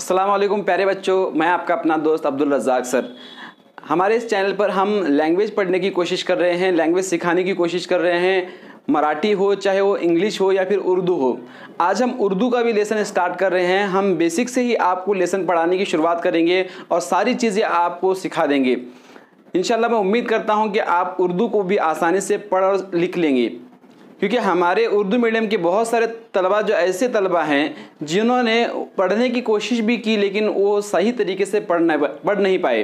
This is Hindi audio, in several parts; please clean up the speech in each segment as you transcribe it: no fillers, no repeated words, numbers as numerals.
अस्सलाम वालेकुम प्यारे बच्चों, मैं आपका अपना दोस्त अब्दुल रज़ाक सर। हमारे इस चैनल पर हम लैंग्वेज पढ़ने की कोशिश कर रहे हैं, लैंग्वेज सिखाने की कोशिश कर रहे हैं, मराठी हो चाहे वो इंग्लिश हो या फिर उर्दू हो। आज हम उर्दू का भी लेसन स्टार्ट कर रहे हैं। हम बेसिक से ही आपको लेसन पढ़ाने की शुरुआत करेंगे और सारी चीज़ें आपको सिखा देंगे। इंशाल्लाह मैं उम्मीद करता हूँ कि आप उर्दू को भी आसानी से पढ़ और लिख लेंगे, क्योंकि हमारे उर्दू मीडियम के बहुत सारे तलबा जो ऐसे तलबा हैं जिन्होंने पढ़ने की कोशिश भी की लेकिन वो सही तरीके से पढ़ नहीं पाए,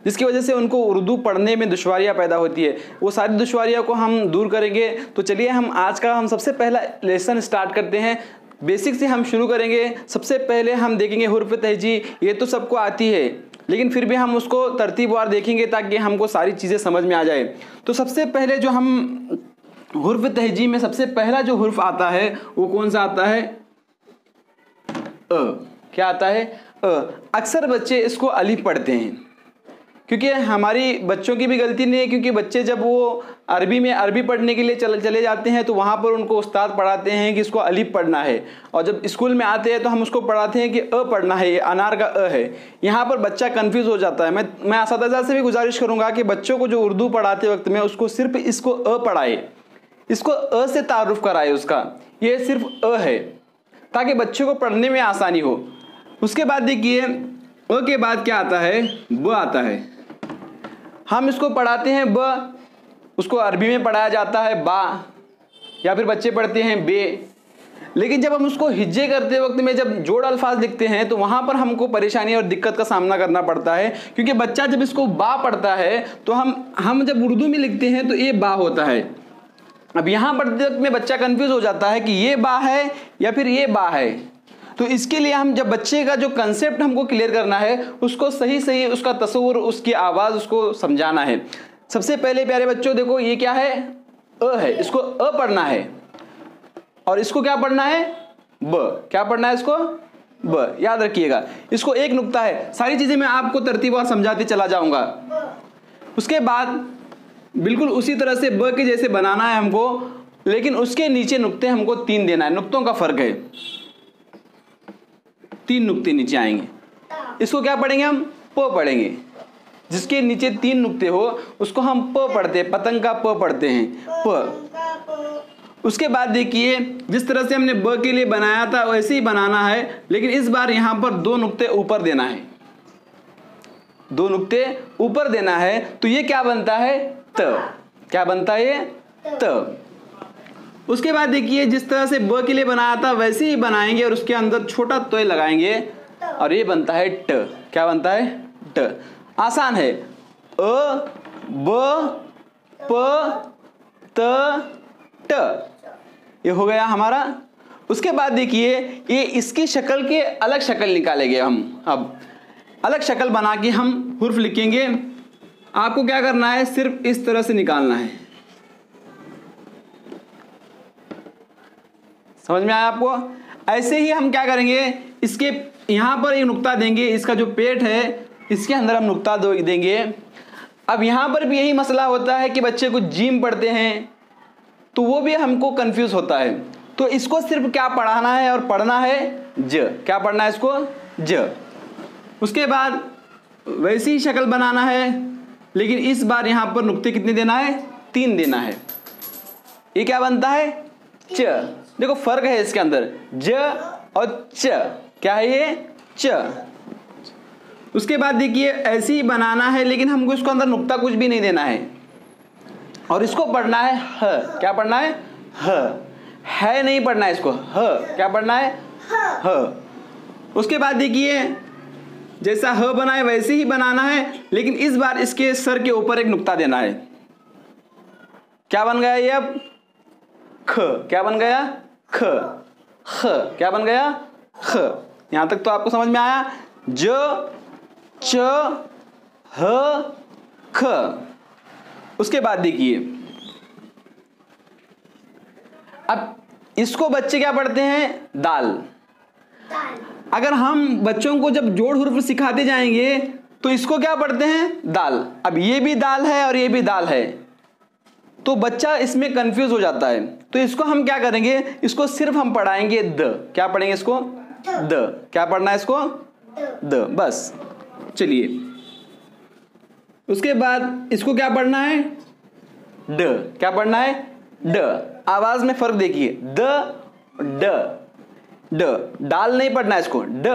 जिसकी वजह से उनको उर्दू पढ़ने में दुश्वारियाँ पैदा होती है। वो सारी दुश्वारियों को हम दूर करेंगे। तो चलिए हम आज का सबसे पहला लेसन स्टार्ट करते हैं। बेसिक से हम शुरू करेंगे। सबसे पहले हम देखेंगे हुर्फ तहजी। ये तो सबको आती है, लेकिन फिर भी हम उसको तरतीबवार देखेंगे ताकि हमको सारी चीज़ें समझ में आ जाए। तो सबसे पहले जो हम हुर्फ तहजी में सबसे पहला जो हुर्फ आता है वो कौन सा आता है? अ। क्या आता है? अ। अक्सर बच्चे इसको अलिफ पढ़ते हैं, क्योंकि हमारी बच्चों की भी गलती नहीं है, क्योंकि बच्चे जब वो अरबी में अरबी पढ़ने के लिए चले जाते हैं तो वहाँ पर उनको उस्ताद पढ़ाते हैं कि इसको अलिफ पढ़ना है, और जब स्कूल में आते हैं तो हम उसको पढ़ाते हैं कि अ पढ़ना है, ये अनार का अ है। यहाँ पर बच्चा कंफ्यूज हो जाता है। मैं असातिज़ा से भी गुजारिश करूँगा कि बच्चों को जो उर्दू पढ़ाते वक्त में उसको सिर्फ इसको अ पढ़ाए, इसको अ से तारुफ कराए उसका, ये सिर्फ अ है, ताकि बच्चों को पढ़ने में आसानी हो। उसके बाद देखिए अ के बाद क्या आता है? ब आता है। हम इसको पढ़ाते हैं ब, उसको अरबी में पढ़ाया जाता है बा, या फिर बच्चे पढ़ते हैं बे। लेकिन जब हम उसको हिज्जे करते वक्त में जब जोड़ अल्फाज लिखते हैं तो वहाँ पर हमको परेशानी और दिक्कत का सामना करना पड़ता है, क्योंकि बच्चा जब इसको बा पढ़ता है तो हम जब उर्दू में लिखते हैं तो ये बा होता है। अब यहाँ पढ़ते वक्त में बच्चा कंफ्यूज हो जाता है कि ये बा है या फिर ये बा है। तो इसके लिए हम जब बच्चे का जो कंसेप्ट हमको क्लियर करना है, उसको सही उसका तस्वुर, उसकी आवाज़ उसको समझाना है। सबसे पहले प्यारे बच्चों देखो, ये क्या है? अ है। इसको अ पढ़ना है, और इसको क्या पढ़ना है? ब। क्या पढ़ना है इसको? ब। याद रखिएगा, इसको एक नुक्ता है। सारी चीज़ें मैं आपको तरतीबवार समझाते चला जाऊँगा। उसके बाद बिल्कुल उसी तरह से ब के जैसे बनाना है हमको, लेकिन उसके नीचे नुक्ते हमको 3 देना है। नुक्तों का फर्क है, 3 नुक्ते नीचे आएंगे। इसको क्या पढ़ेंगे हम? प पढ़ेंगे। जिसके नीचे 3 नुक्ते हो उसको हम प पढ़ते हैं, पतंग का प पढ़ते हैं, प। उसके बाद देखिए जिस तरह से हमने ब के लिए बनाया था वैसे ही बनाना है, लेकिन इस बार यहाँ पर 2 नुक्ते ऊपर देना है। 2 नुक्ते ऊपर देना है, तो ये क्या बनता है? त। क्या बनता है ये? त। उसके बाद देखिए जिस तरह से ब के लिए बनाया था वैसे ही बनाएंगे और उसके अंदर छोटा तोय लगाएंगे और ये बनता है ट। क्या बनता है? ट। आसान है। अ ब प त ट, ये हो गया हमारा। उसके बाद देखिए ये इसकी शक्ल के अलग शक्ल निकालेंगे हम। अब अलग शक्ल बना के हम हुर्फ लिखेंगे। आपको क्या करना है? सिर्फ इस तरह से निकालना है। समझ में आया आपको? ऐसे ही हम क्या करेंगे, इसके यहाँ पर एक नुक्ता देंगे, इसका जो पेट है इसके अंदर हम नुक्ता देंगे। अब यहाँ पर भी यही मसला होता है कि बच्चे कुछ जीम पढ़ते हैं तो वो भी हमको कंफ्यूज होता है। तो इसको सिर्फ क्या पढ़ाना है और पढ़ना है? ज। क्या पढ़ना है इसको? ज। उसके बाद वैसी ही शक्ल बनाना है, लेकिन इस बार यहाँ पर नुक्ते कितने देना है? 3 देना है। ये क्या बनता है? च। देखो फर्क है इसके अंदर, ज और च। क्या है ये? च। उसके बाद देखिए ऐसे ही बनाना है, लेकिन हमको इसको अंदर नुक्ता कुछ भी नहीं देना है, और इसको पढ़ना है ह। क्या पढ़ना है? ह। है नहीं पढ़ना है इसको, ह। क्या पढ़ना है? ह। उसके बाद देखिए जैसा ह बनाए वैसे ही बनाना है, लेकिन इस बार इसके सर के ऊपर एक नुक्ता देना है। क्या बन गया ये अब? ख। क्या बन गया? ख। ख। क्या बन गया? ख। यहां तक तो आपको समझ में आया? ज च ह ख। उसके बाद देखिए अब इसको बच्चे क्या पढ़ते हैं? दाल। अगर हम बच्चों को जब जोड़ हुर्फ सिखाते जाएंगे तो इसको क्या पढ़ते हैं? दाल। अब ये भी दाल है और ये भी दाल है, तो बच्चा इसमें कंफ्यूज हो जाता है। तो इसको हम क्या करेंगे? इसको सिर्फ हम पढ़ाएंगे द। क्या पढ़ेंगे इसको? द। क्या पढ़ना है इसको? द, बस। चलिए उसके बाद इसको क्या पढ़ना है? ड। क्या पढ़ना है? ड। आवाज में फर्क देखिए, द, ड, ड। डाल नहीं पढ़ना है इसको, ड।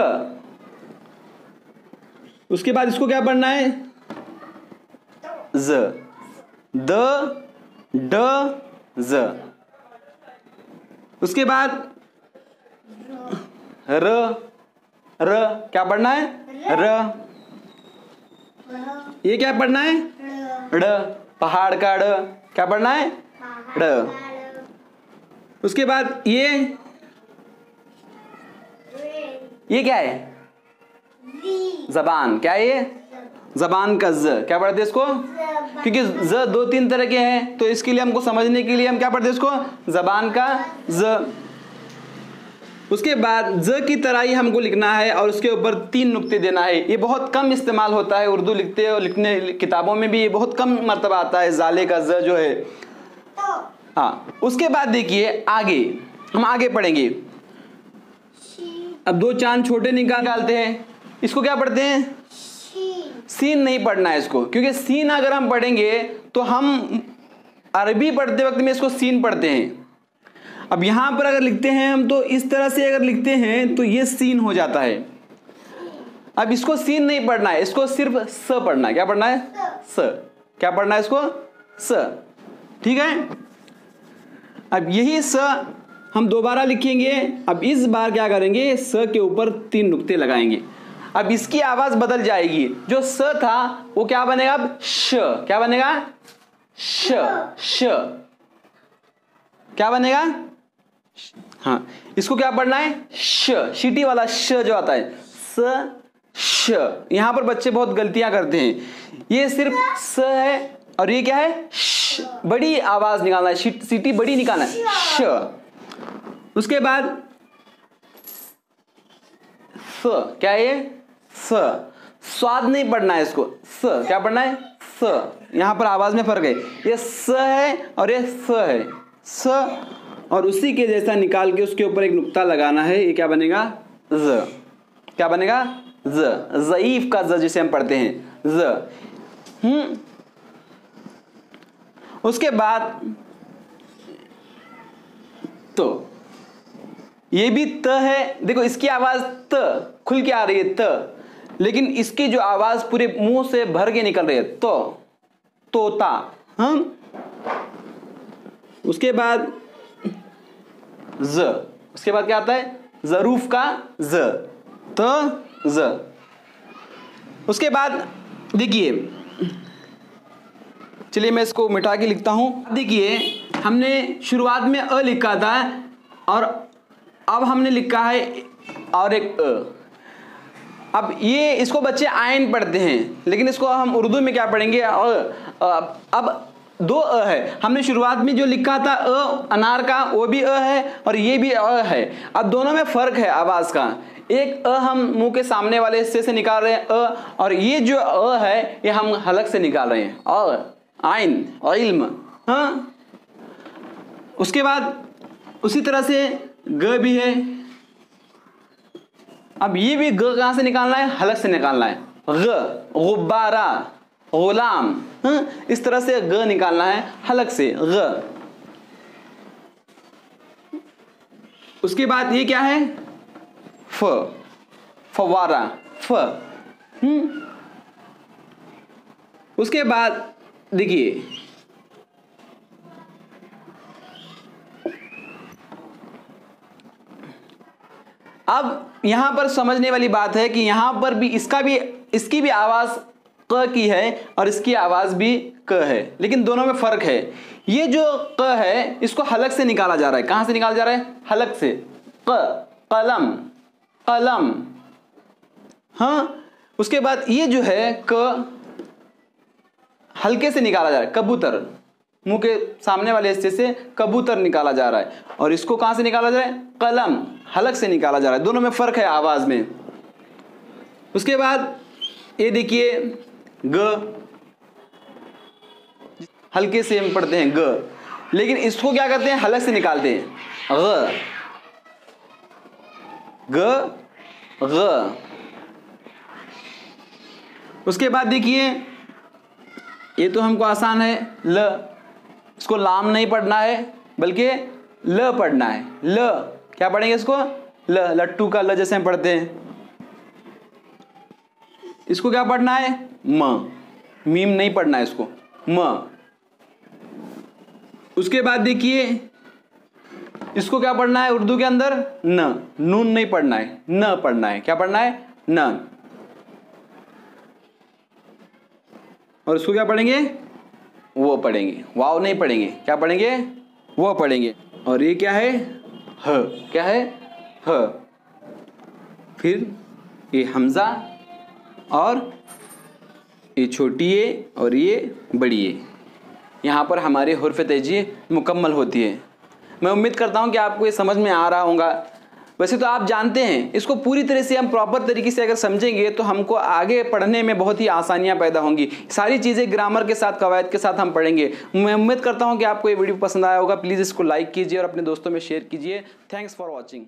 उसके बाद इसको क्या पढ़ना है? ज, द, ड, ज। उसके बाद र, र। क्या पढ़ना है? र। ये क्या पढ़ना है? ड़। पहाड़ का ड़। क्या पढ़ना है? ड़। उसके बाद ये क्या है? जबान। क्या है ये? जबान का ज। क्या पढ़ते हैं इसको? क्योंकि ज दो तीन तरह के हैं, तो इसके लिए हमको समझने के लिए हम क्या पढ़ते हैं इसको? जबान का ज। उसके बाद ज की तरह ही हमको लिखना है और उसके ऊपर 3 नुक्ते देना है। ये बहुत कम इस्तेमाल होता है उर्दू लिखते और लिखने किताबों में भी ये बहुत कम मर्तबा आता है, जाले का ज जो है। हाँ, उसके बाद देखिए आगे हम आगे पढ़ेंगे। अब 2 चांद छोटे निकालते हैं। इसको क्या पढ़ते हैं? सीन नहीं पढ़ना है इसको, क्योंकि सीन अगर हम पढ़ेंगे तो हम अरबी पढ़ते वक्त में इसको सीन पढ़ते हैं। अब यहां पर अगर लिखते हैं हम तो इस तरह से अगर लिखते हैं तो ये सीन हो जाता है। अब इसको सीन नहीं पढ़ना है, इसको सिर्फ स पढ़ना है। क्या पढ़ना है? स। क्या पढ़ना है इसको? स। ठीक है। अब यही स हम दोबारा लिखेंगे। अब इस बार क्या करेंगे? स के ऊपर 3 नुक्ते लगाएंगे। अब इसकी आवाज बदल जाएगी। जो स था वो क्या बनेगा? अब श। क्या बनेगा? श। श। क्या बनेगा? हाँ, इसको क्या पढ़ना है? श। शीटी वाला श जो आता है, स, श। यहां पर बच्चे बहुत गलतियां करते हैं। ये सिर्फ स है और ये क्या है? श। बड़ी आवाज निकालना है, सीटी बड़ी निकालना है, श। उसके बाद स। क्या है ये? स। स्वाद नहीं पढ़ना है इसको, स। क्या पढ़ना है? स। यहां पर आवाज में फर्क है। ये स है और ये स है, स। और उसी के जैसा निकाल के उसके ऊपर एक नुक्ता लगाना है। ये क्या बनेगा? ज। क्या बनेगा? ज। ज़ईफ का ज जिसे हम पढ़ते हैं, ज। उसके बाद तो ये भी त है। देखो इसकी आवाज त खुल के आ रही है, त, लेकिन इसकी जो आवाज पूरे मुंह से भर के निकल रही है, तो, तोता। हम उसके बाद ज। उसके बाद क्या आता है? ज़रूफ का ज, त, ज। उसके बाद देखिए, चलिए मैं इसको मिटा के लिखता हूं। देखिए हमने शुरुआत में अ लिखा था और अब हमने लिखा है और एक अ। अब ये इसको बच्चे आयन पढ़ते हैं, लेकिन इसको हम उर्दू में क्या पढ़ेंगे? अब 2 अ है। हमने शुरुआत में जो लिखा था अ अनार का, वो भी अ है और ये भी अ है। अब दोनों में फर्क है आवाज का। एक अ हम मुंह के सामने वाले हिस्से से निकाल रहे हैं अ, और ये जो अ है ये हम हलक से निकाल रहे हैं, और आइन, इल्म। हाँ, उसके बाद उसी तरह से ग भी है। अब ये भी ग कहां से निकालना है? हलक से निकालना है। ग, गुब्बारा, गुलाम। हाँ, इस तरह से ग निकालना है हलक से, ग। उसके बाद ये क्या है? फ, फवारा, फ। उसके बाद देखिए अब यहां पर समझने वाली बात है कि यहां पर भी इसकी भी आवाज क की है और इसकी आवाज भी क है, लेकिन दोनों में फर्क है। ये जो क है इसको हलक से निकाला जा रहा है। कहां से निकाला जा रहा है? हलक से। क, कलम, कलम। हाँ, उसके बाद ये जो है क हल्के से निकाला जा रहा है, कबूतर। मुंह के सामने वाले हिस्से से कबूतर निकाला जा रहा है, और इसको कहां से निकाला जा रहा है? कलम, हलक से निकाला जा रहा है। दोनों में फर्क है आवाज में। उसके बाद ये देखिए ग, हल्के से हम पढ़ते हैं ग, लेकिन इसको क्या करते हैं? हलक से निकालते हैं, ग, ग, ग। उसके बाद देखिए ये तो हमको आसान है, ल, इसको लाम नहीं पढ़ना है बल्कि ल पढ़ना है। ल क्या पढ़ेंगे इसको? ल, लट्टू का ल जैसे हम पढ़ते हैं। इसको क्या पढ़ना है? म, मीम नहीं पढ़ना है इसको, म। उसके बाद देखिए इसको क्या पढ़ना है उर्दू के अंदर? न, नून नहीं पढ़ना है, न पढ़ना है। क्या पढ़ना है? न। और इसको क्या पढ़ेंगे? वो पढ़ेंगे, वाव नहीं पढ़ेंगे। क्या पढ़ेंगे? वो पढ़ेंगे। और ये क्या है? ह। क्या है? ह। फिर ये हमजा और ये छोटी ए और ये बड़ी ए। यहाँ पर हमारी हुर्फ तेजी मुकम्मल होती है। मैं उम्मीद करता हूँ कि आपको ये समझ में आ रहा होगा। वैसे तो आप जानते हैं, इसको पूरी तरह से हम प्रॉपर तरीके से अगर समझेंगे तो हमको आगे पढ़ने में बहुत ही आसानियां पैदा होंगी। सारी चीज़ें ग्रामर के साथ, कवायद के साथ हम पढ़ेंगे। मैं उम्मीद करता हूँ कि आपको ये वीडियो पसंद आया होगा। प्लीज़ इसको लाइक कीजिए और अपने दोस्तों में शेयर कीजिए। Thanks for watching.